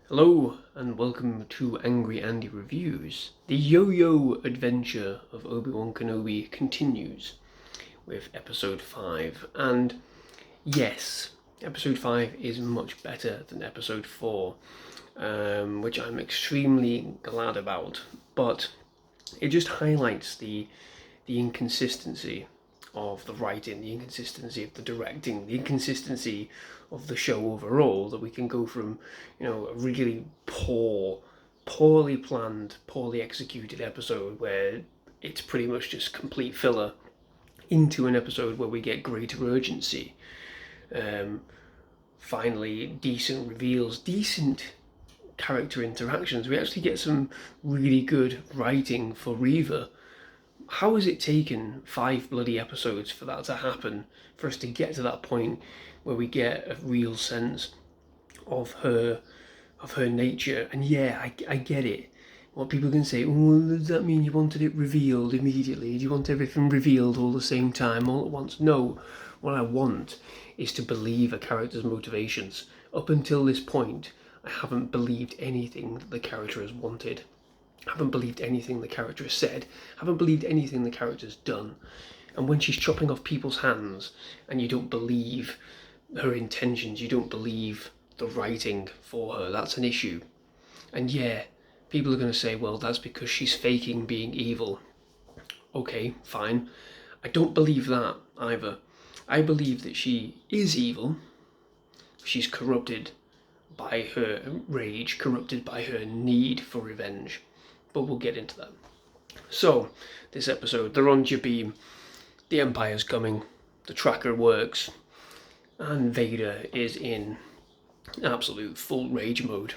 Hello and welcome to Angry Andy Reviews. The yo-yo adventure of Obi-Wan Kenobi continues with episode 5, and yes, episode 5 is much better than episode 4, which I'm extremely glad about, but it just highlights the inconsistency of the writing, the inconsistency of the directing, the inconsistency of the show overall, that we can go from, a really poorly planned, poorly executed episode where it's pretty much just complete filler into an episode where we get greater urgency. Finally, decent reveals, decent character interactions. We actually get some really good writing for Reva. How has it taken 5 bloody episodes for that to happen, for us to get to that point where we get a real sense of her nature? And yeah, I get it. What people can say, oh, does that mean you wanted it revealed immediately? Do you want everything revealed all the same time, all at once? No, what I want is to believe a character's motivations. Up until this point, I haven't believed anything that the character has wanted. I haven't believed anything the character has said. I haven't believed anything the character's done. And when she's chopping off people's hands and you don't believe her intentions, you don't believe the writing for her, that's an issue. And yeah, people are going to say, well, that's because she's faking being evil. Okay, fine. I don't believe that either. I believe that she is evil. She's corrupted by her rage, corrupted by her need for revenge. But we'll get into that. So, this episode, they're on Jabim. The Empire's coming. The tracker works. And Vader is in absolute full rage mode,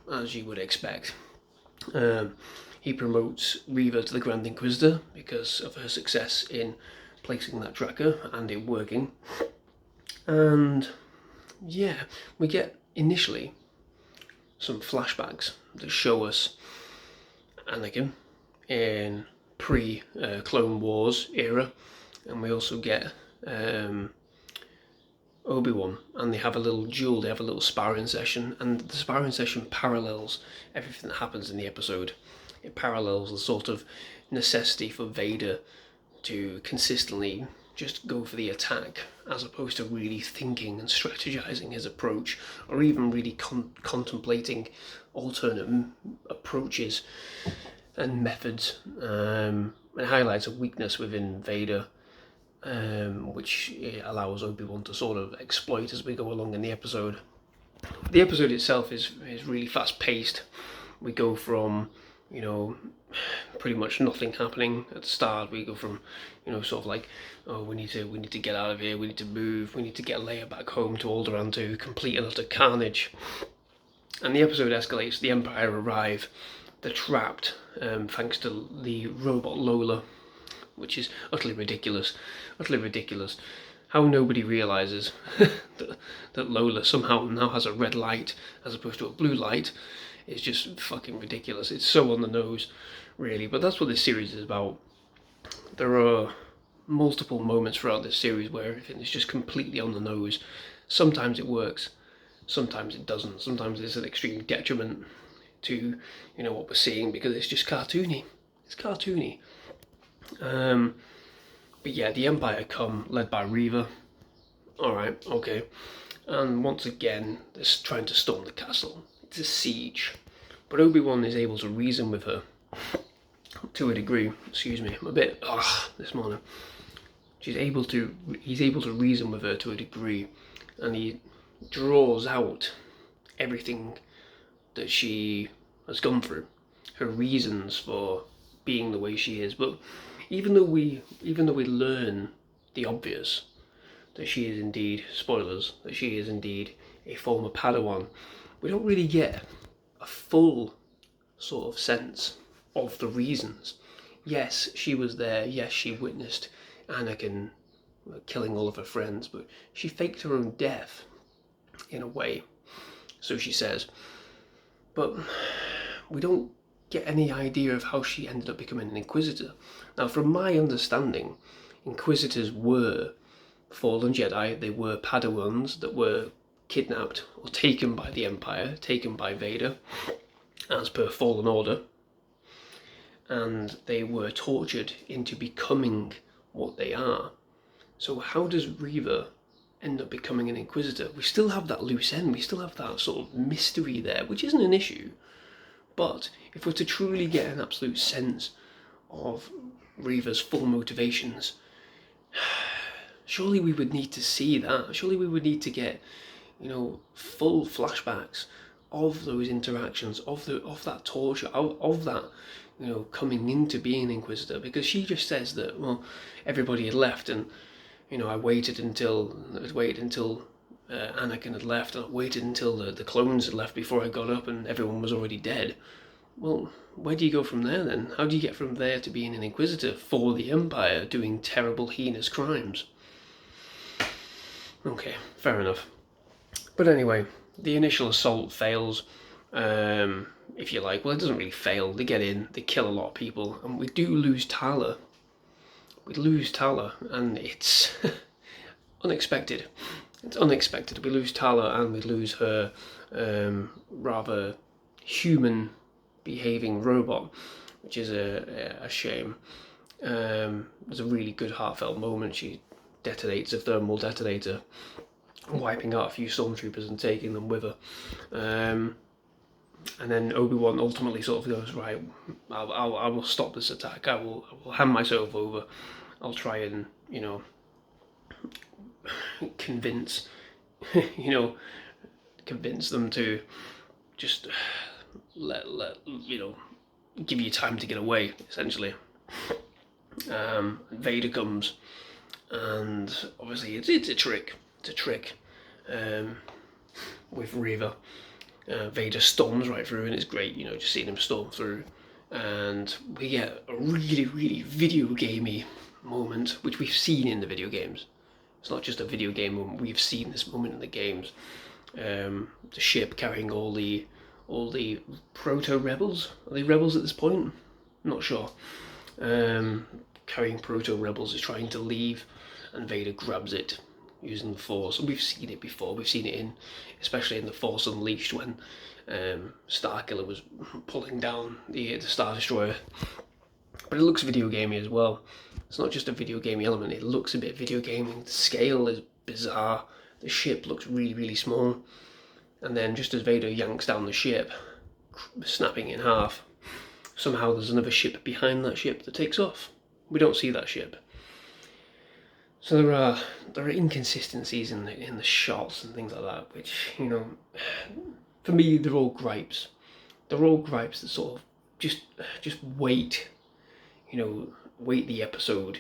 as you would expect. He promotes Reva to the Grand Inquisitor because of her success in placing that tracker and it working. And yeah, we get initially some flashbacks that show us Anakin in pre-Clone Wars era, and we also get Obi-Wan, and they have a little duel, they have a little sparring session, and the sparring session parallels everything that happens in the episode. It parallels the sort of necessity for Vader to consistently just go for the attack, as opposed to really thinking and strategizing his approach, or even really contemplating alternate approaches and methods. It highlights a weakness within Vader, which allows Obi-Wan to sort of exploit as we go along in the episode. The episode itself is really fast-paced. We go from, pretty much nothing happening at the start. We go from, sort of like, oh, we need to get out of here, we need to move, we need to get Leia back home to Alderaan to complete and utter carnage. And the episode escalates. The Empire arrive. They're trapped, thanks to the robot Lola, which is utterly ridiculous. How nobody realises that Lola somehow now has a red light as opposed to a blue light is just fucking ridiculous. It's so on the nose, really. But that's what this series is about. There are multiple moments throughout this series where everything is just completely on the nose. Sometimes it works, sometimes it doesn't. Sometimes it's an extreme detriment to, what we're seeing, because it's just cartoony. It's cartoony. But yeah, the Empire come, led by Reva. Alright, okay. And once again, they're trying to storm the castle. It's a siege. But Obi-Wan is able to reason with her to a degree. Excuse me, I'm a bit this morning. He's able to reason with her to a degree, and he draws out everything that she has gone through, her reasons for being the way she is. But even though we learn the obvious, that she is indeed, spoilers, that she is indeed a former Padawan, we don't really get a full sort of sense of the reasons. Yes, she was there. Yes, she witnessed Anakin killing all of her friends, but she faked her own death in a way, so she says. But we don't get any idea of how she ended up becoming an Inquisitor. Now, from my understanding, Inquisitors were fallen Jedi. They were Padawans that were kidnapped or taken by the Empire, taken by Vader, as per Fallen Order, and they were tortured into becoming what they are. So how does Reva end up becoming an Inquisitor? We still have that loose end, we still have that sort of mystery there, which isn't an issue. But if we're to truly get an absolute sense of Reva's full motivations, surely we would need to see that. Surely we would need to get, full flashbacks of those interactions, of that torture, of that, coming into being an Inquisitor. Because she just says that, well, everybody had left, and I waited until Anakin had left, and I waited until the clones had left before I got up, and everyone was already dead. Well, where do you go from there then? How do you get from there to being an Inquisitor for the Empire, doing terrible, heinous crimes? Okay, fair enough. But anyway, the initial assault fails, if you like. Well, it doesn't really fail. They get in, they kill a lot of people, and we do lose Tala. We lose Tala, and it's unexpected. It's unexpected. We lose Tala, and we lose her rather human behaving robot, which is a shame. There's a really good heartfelt moment. She detonates a thermal detonator, wiping out a few stormtroopers and taking them with her. And then Obi-Wan ultimately sort of goes, right, I will stop this attack. I will hand myself over. I'll try and, convince them to just let give you time to get away, essentially. Vader comes, and obviously it's a trick. It's a trick with Reva. Vader storms right through, and it's great, just seeing him storm through. And we get a really, really video gamey moment, which we've seen in the video games. It's not just a video game moment, we've seen this moment in the games. The ship carrying all the proto-rebels. Are they rebels at this point? Not sure. Carrying proto-rebels is trying to leave, and Vader grabs it using the Force. And we've seen it before. We've seen it especially in the Force Unleashed, when Starkiller was pulling down the Star Destroyer. But it looks video gamey as well. It's not just a video gamey element, it looks a bit video gaming. The scale is bizarre. The ship looks really, really small. And then just as Vader yanks down the ship, snapping it in half, somehow there's another ship behind that ship that takes off. We don't see that ship. So there are inconsistencies in the shots and things like that, which, for me, they're all gripes. They're all gripes that sort of just weight the episode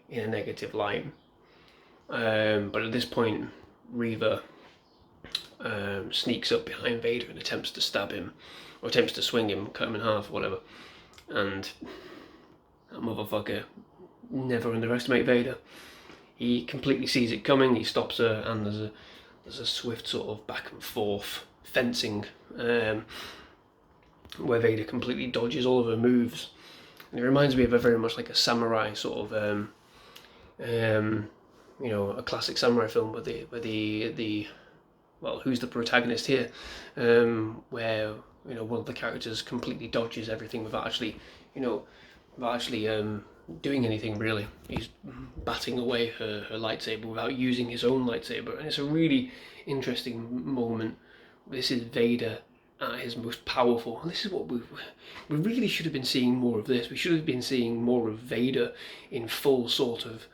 in a negative light. But at this point, Reva sneaks up behind Vader and attempts to stab him, or attempts to swing him, cut him in half, whatever. And that motherfucker, never underestimate Vader. He completely sees it coming, he stops her, and there's a swift sort of back and forth fencing, where Vader completely dodges all of her moves. And it reminds me of very much like a samurai sort of, a classic samurai film where the who's the protagonist here, where one of the characters completely dodges everything without actually doing anything really. He's batting away her lightsaber without using his own lightsaber, and it's a really interesting moment. This is Vader at his most powerful, and this is what we really should have been seeing more of this. We should have been seeing more of Vader in full sort of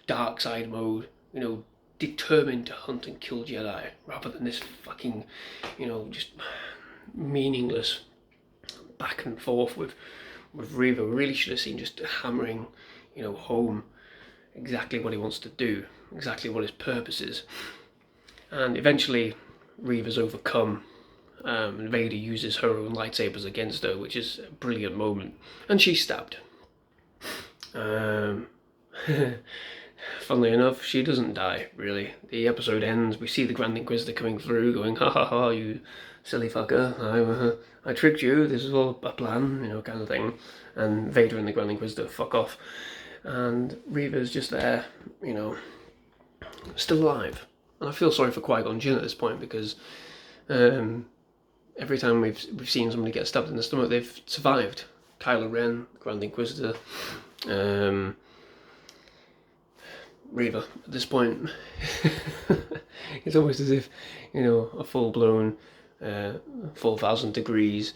dark side mode, determined to hunt and kill Jedi, rather than this fucking, just meaningless back and forth with Reva. We really should have seen just hammering, home exactly what he wants to do, exactly what his purpose is. And eventually Reva's overcome, and Vader uses her own lightsabers against her, which is a brilliant moment. And she's stabbed. Funnily enough, she doesn't die, really. The episode ends, we see the Grand Inquisitor coming through, going, ha ha ha, you silly fucker, I tricked you, this is all a plan, kind of thing. And Vader and the Grand Inquisitor fuck off. And Reva's just there, still alive. And I feel sorry for Qui-Gon Jinn at this point, because every time we've seen somebody get stabbed in the stomach, they've survived. Kylo Ren, Grand Inquisitor, Reva. At this point, it's almost as if, a full-blown 4,000 degrees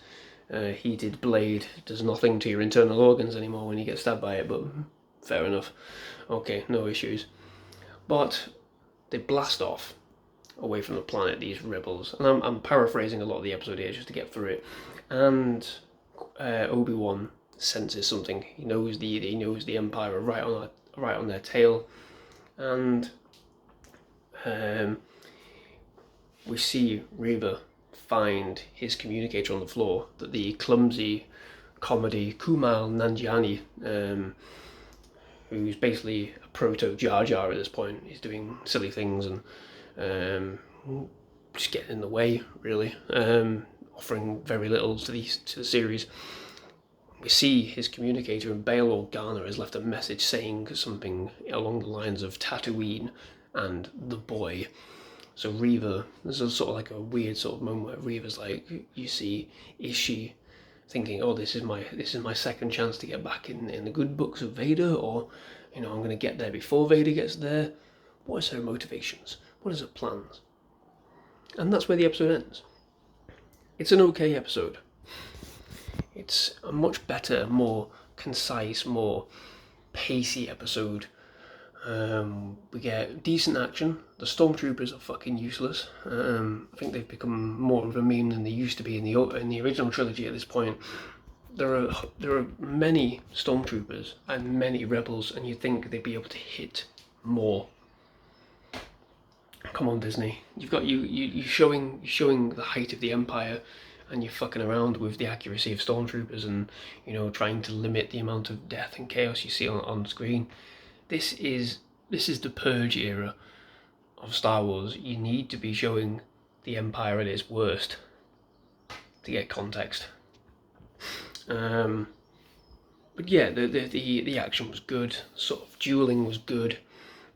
heated blade does nothing to your internal organs anymore when you get stabbed by it, but fair enough. Okay, no issues. But they blast off away from the planet, these rebels, and I'm paraphrasing a lot of the episode here just to get through it. And Obi-Wan senses something. He knows the Empire are right on their tail, and we see Reva find his communicator on the floor that the clumsy comedy Kumail Nanjiani, who's basically a proto Jar Jar at this point, he's doing silly things and just getting in the way, really, offering very little to the series. We see his communicator, and Bail Organa has left a message saying something along the lines of Tatooine and the boy. So Reva, there's a sort of like a weird sort of moment where Reva's like, is she thinking, oh, this is my second chance to get back in the good books of Vader, or I'm going to get there before Vader gets there? What is her motivations? What is her plans? And that's where the episode ends. It's an okay episode. It's a much better, more concise, more pacey episode. We get decent action. The stormtroopers are fucking useless. I think they've become more of a meme than they used to be in the original trilogy at this point. There are many stormtroopers and many rebels, and you'd think they'd be able to hit more. Come on, Disney. You're showing the height of the Empire, and you're fucking around with the accuracy of stormtroopers, and trying to limit the amount of death and chaos you see on screen. This is the Purge era of Star Wars. You need to be showing the Empire at its worst to get context. But yeah, the action was good. Sort of dueling was good.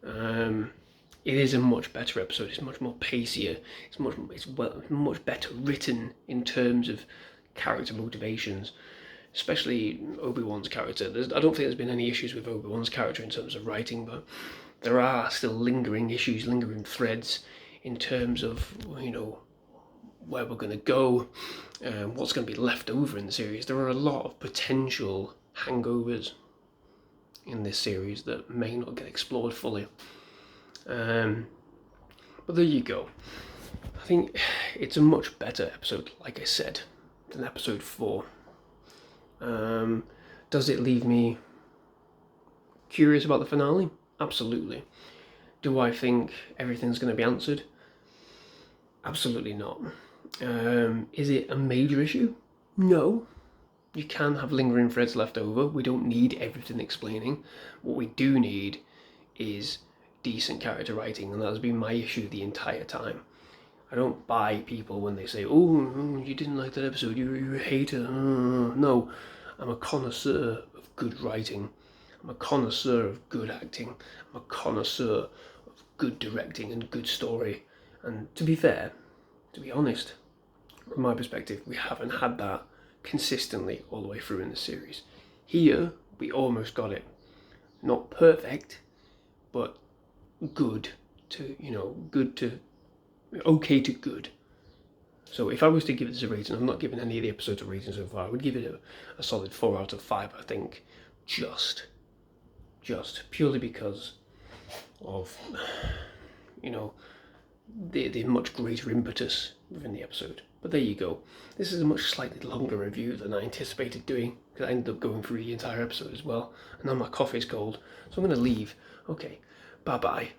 It is a much better episode. It's much more pacier. It's much better written in terms of character motivations, especially Obi-Wan's character. I don't think there's been any issues with Obi-Wan's character in terms of writing, but there are still lingering issues, lingering threads in terms of where we're going to go, what's going to be left over in the series. There are a lot of potential hangovers in this series that may not get explored fully. But there you go. I think it's a much better episode, like I said, than episode 4. Does it leave me curious about the finale? Absolutely. Do I think everything's going to be answered? Absolutely not. Is it a major issue? No. You can have lingering threads left over. We don't need everything explaining. What we do need is decent character writing, and that's been my issue the entire time. I don't buy people when they say, oh, you didn't like that episode, you're a hater. No, I'm a connoisseur of good writing. I'm a connoisseur of good acting. I'm a connoisseur of good directing and good story. And to be fair, to be honest, from my perspective, we haven't had that consistently all the way through in the series. Here, we almost got it. Not perfect, but good to okay to good. So if I was to give this a rating, I'm not giving any of the episodes a rating so far, I would give it a solid 4 out of 5, I think. Just purely because of the much greater impetus within the episode. But there you go. This is a much slightly longer review than I anticipated doing, because I ended up going through the entire episode as well, and now my coffee's cold, so I'm going to leave. Okay, bye bye.